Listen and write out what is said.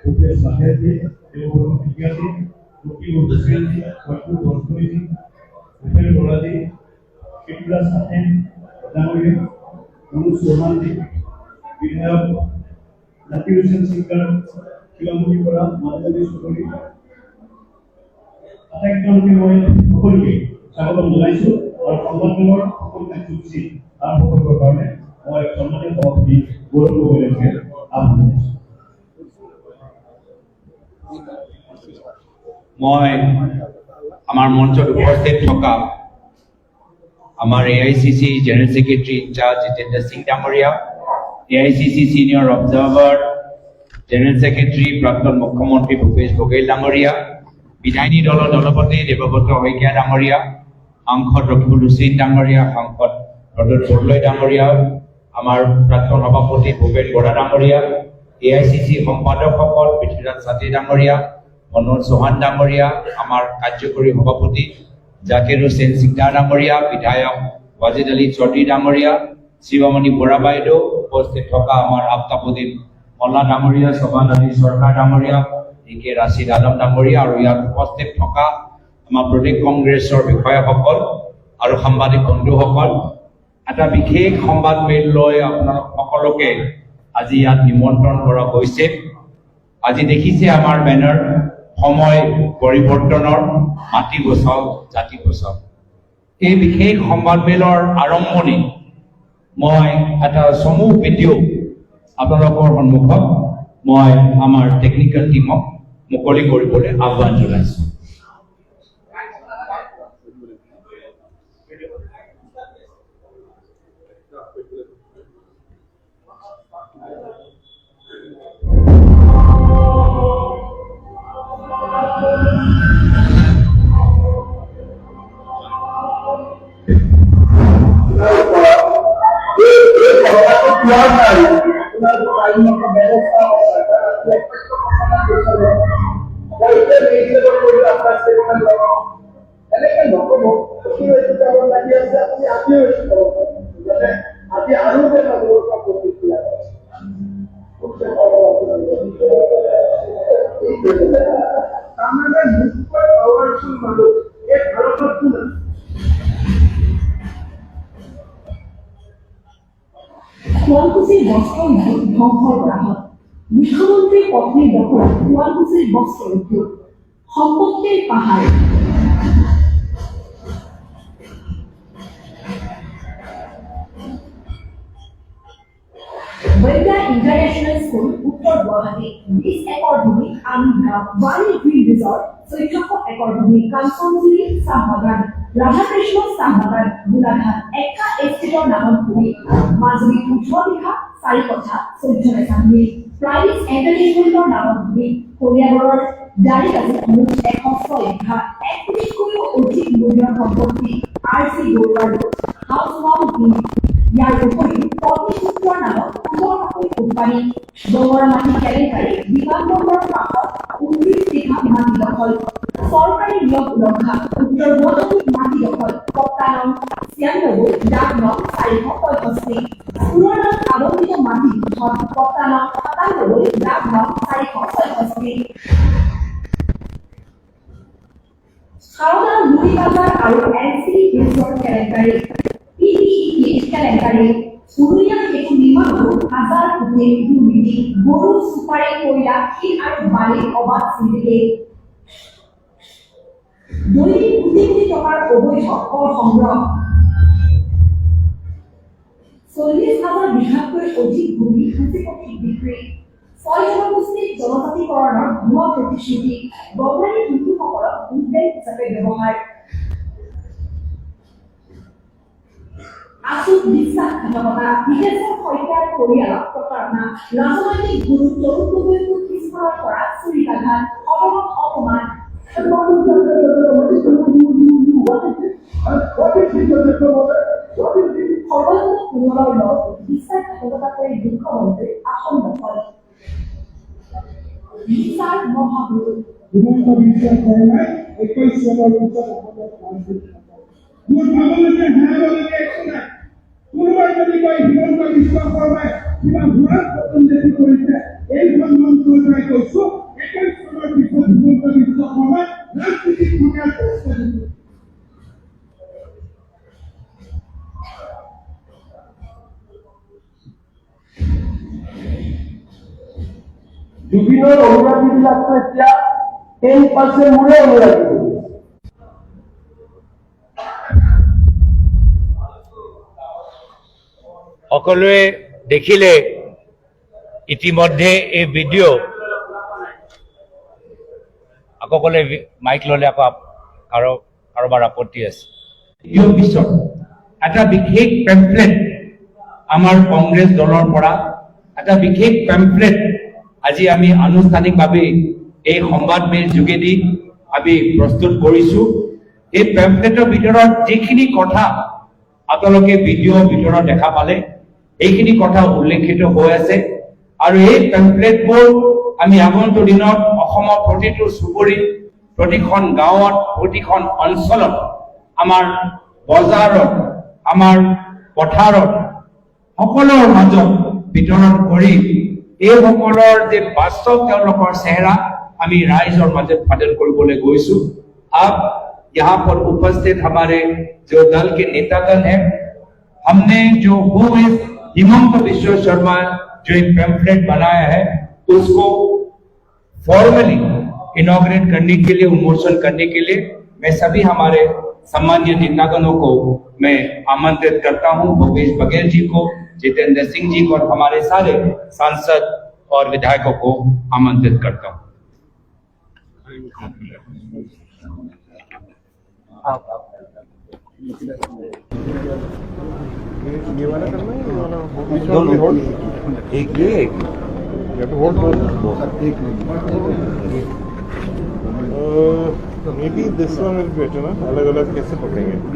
ভূপেশ বাঘেলজি, দেৱব্ৰত শইকীয়াজী, ৰকিব হুছেইনজী, ফজলুল গগৈজী, ভূপেন বৰাজী, কৃতিৰাজ হাতেন ডাঙৰীয়া, মনোজ চৌহানজী, বিধায়ক জাকিৰ হুছেইন চিকদাৰ, শিলামণি বৰা, মাধৱী চৌধুৰী, আটাইকেইজনকে মই সকলোকে স্বাগতম জনাইছো আৰু সংবাদমেলৰ সকলো কাৰ্যসূচী আৰম্ভ কৰিবৰ কাৰণে মই সন্মানীয় সভাপতি গৌৰৱ গগৈকে আহ্বান জনাইছো। মই আমাৰ মঞ্চত উপস্থিত থকা আমাৰ AICC general secretary in charge Jitendra Singh ডাঙৰীয়া, AICC senior observer general secretary প্ৰাক্তন মুখ্যমন্ত্ৰী ভূপেশ বঘেল ডাঙৰীয়া, বিধায়িনী দলৰ দলপতি দেৱব্ৰত শইকীয়া ডাঙৰীয়া, সাংসদ ৰকিবুল হুছেইন ডাঙৰীয়া, সাংসদ ৰতন বৰদলৈ ডাঙৰীয়া, আমাৰ প্ৰাক্তন সভাপতি ভূপেন বৰা ডাঙৰীয়া, AICC সম্পাদকসকল পৃথ্বীৰাজ ছাত্ৰী ডাঙৰীয়া, মনোজ চৌহান ডাঙৰীয়া, আমাৰ কাৰ্যকৰী সভাপতি জাকিৰ হুছেইন চিকদাৰ ডাঙৰীয়া, বিধায়ক ৱাজিদ আলী চৌধুৰী ডাঙৰীয়া, শিৱামণি বৰা বাইদেউ, উপস্থিত থকা আমাৰ আফতাবুদ্দিন মল্লা ডাঙৰীয়া, শোভান আলী চৰকাৰ ডাঙৰীয়া, DK ৰাছিদ আলম ডাঙৰীয়া আৰু ইয়াত উপস্থিত থকা আমাৰ প্ৰদেশ কংগ্ৰেছৰ বিষয়াসকল আৰু সাংবাদিক বন্ধুসকল, এটা বিশেষ সংবাদমেল লৈ আপোনালোক সকলোকে আজি ইয়াত নিমন্ত্ৰণ কৰা হৈছে। আজি দেখিছে আমাৰ বেনাৰ, সময় পৰিৱৰ্তনৰ, মাটি বচাও জাতি বচাও। এই বিশেষ সংবাদমেলৰ আৰম্ভণি মই এটা চমু ভিডিঅ' আপোনালোকৰ সন্মুখত মই আমাৰ টেকনিকেল টিমক মুকলি কৰিবলৈ আহ্বান জনাইছো। শুৱালকুছিৰ বস্ত্ৰ উদ্যোগ ধ্বংস কৰা হয়। মুখ্যমন্ত্ৰীৰ পত্নীৰ দখলত শুৱালকুছিৰ বস্ত্ৰ উদ্যোগ, সম্পত্তিৰ পাহাৰ। বৈদ্যা ইণ্টাৰনেশ্যনেল স্কুল, উত্তৰ গুৱাহাটী, 20 একৰ ভূমি আমগ্ৰাম, বালি গ্ৰীণ ৰিজৰ্ট, 1400 একৰ ভূমি কাঞ্চনজুৰি চাহ বাগান, ৰাধাকৃষ্ণ চাহ বাগান, গোলাঘাট, একা এষ্টেটৰ নামত ভূমি, মাজুলী 18 বিঘা 4 কঠা 14 মেচা ভূমি, প্ৰাইভেট এণ্টাৰটেইনমেণ্টৰ নামত ভূমি, কলিয়াবৰৰ দাৰিকাজত মুঠ 106 বিঘা, 1 কোটিতকৈও অধিক মূল্যৰ সম্পত্তি, RC বৰুৱাৰ হাউচ ওৱান ভূমি। ইয়াৰ উপৰিও পত্নীপুত্ৰৰ নামত 15 কোম্পানী, ডঙৰা মাটি কেলেংকাৰী, বিমানবন্দৰৰ কাষত 19 বিঘা মাটি দখল, চৰকাৰী নিয়ম উলংঘা, উত্তৰ গুৱাহাটীত মাটি দখল, পট্টা নং 96, ডাক নং 465, স্কুলৰ নাম আবণ্টিত মাটি দখল, পট্টা নং 97, ডাক নং 466। সাৰদা লুটি বাজাৰ আৰু NCD কেছৰ কেলেংকাৰী, PPE কেলেংকাৰী, উৰুলীয়া সেতু নিৰ্মাণতো 1000 কোটি দুৰ্নীতি, গৰু চুপাৰী কয়লা শিল আৰু বালিৰ অবাধ চিণ্ডিকেট, দৈনিক কোটি কোটি টকাৰ অবৈধ কৰ সংগ্ৰহ, 40,000 বিঘাতকৈ অধিক ভূমি সাঁচিপতিক বিক্ৰী, 6 জনগোষ্ঠীক জনজাতিকৰণৰ ভুৱা প্ৰতিশ্ৰুতি, বঙালী হিন্দুসকলক ভোটবেংক হিচাপে ব্যৱহাৰ, আচুত বিশ্বাসঘাতকতা, বিদেশৰ শইকীয়াৰ পৰিয়ালক প্ৰতাৰণা, ৰাজনৈতিক গুৰু তৰুণ গগৈকো পিছফালৰ পৰা চুৰিকাঘাত, সদনত অপমান, সৰ্বানন্দ সোণোৱালৰ লগত বিশ্বাসঘাতকতা কৰি মুখ্যমন্ত্ৰীৰ আসন দখল, বিচাৰ মহাগুৰু হিমন্ত বিশ্ব শৰ্মাই 21 চনৰ পিছত মোৰ ভাবলৈকে হেৰাবলৈকে একো নাই। কোনোবাই যদি কয় হিমন্ত বিশ্ব শৰ্মাই কিবা ঘূৰাত পতন দেখি কৰিছে, এইখন মন্ত্ৰই কৈছো জুবিনৰ অনুৰাগীবিলাকতো এতিয়া 10% মূৰে অনুৰাগী হৈ আছে। সকলোৱে দেখিলে ইতিমধ্যে এই ভিডিঅ' আকৌ ক'লে মাইক ল'লে আকৌ কাৰোবাৰ আপত্তি আছে। ইয়াৰ পিছত এটা বিশেষ পেম্পলেট আমাৰ কংগ্ৰেছ দলৰ পৰা এটা বিশেষ পেম্পলেট আজি আমি আনুষ্ঠানিকভাৱে এই সংবাদমেল যোগেদি আমি প্ৰস্তুত কৰিছোঁ। এই পেম্পলেটৰ ভিতৰত যিখিনি কথা আপোনালোকে ভিডিঅ'ৰ ভিতৰত দেখা পালে এইখিনি কথা উল্লেখিত হৈ আছে আৰু এই পেম্পলেটবোৰ আমি আগন্তুক দিনত অসমৰ প্ৰতিটো চুবুৰী, প্ৰতিখন গাঁৱত, প্ৰতিখন অঞ্চলত, আমাৰ বজাৰত, আমাৰ পথাৰত সকলোৰ মাজত বিতৰণ কৰি এইসকলৰ যে বাস্তৱ তেওঁলোকৰ চেহেৰা আমি ৰাইজৰ মাজত ফাদিল কৰিবলৈ গৈছোঁ। अब यहाँ पर उपस्थित हमारे जो दल के नेतागण हैं, हमने जो हिमंत विश्व शर्मा जो एक पैम्फलेट बनाया है उसको फॉर्मली इनॉग्रेट करने के लिए, उन्मोचन करने के लिए मैं सभी हमारे सम्मानीय नेतागणों को मैं आमंत्रित करता हूं। भूपेश बघेल जी को, जितेंद्र सिंह जी को और हमारे सारे सांसद और विधायकों को आमंत्रित करता हूं। ये वाला करना है, ये वाला दोनों एक ये एक या तो वोट एक may be this one is better ना, अलग अलग कैसे पकड़ेंगे।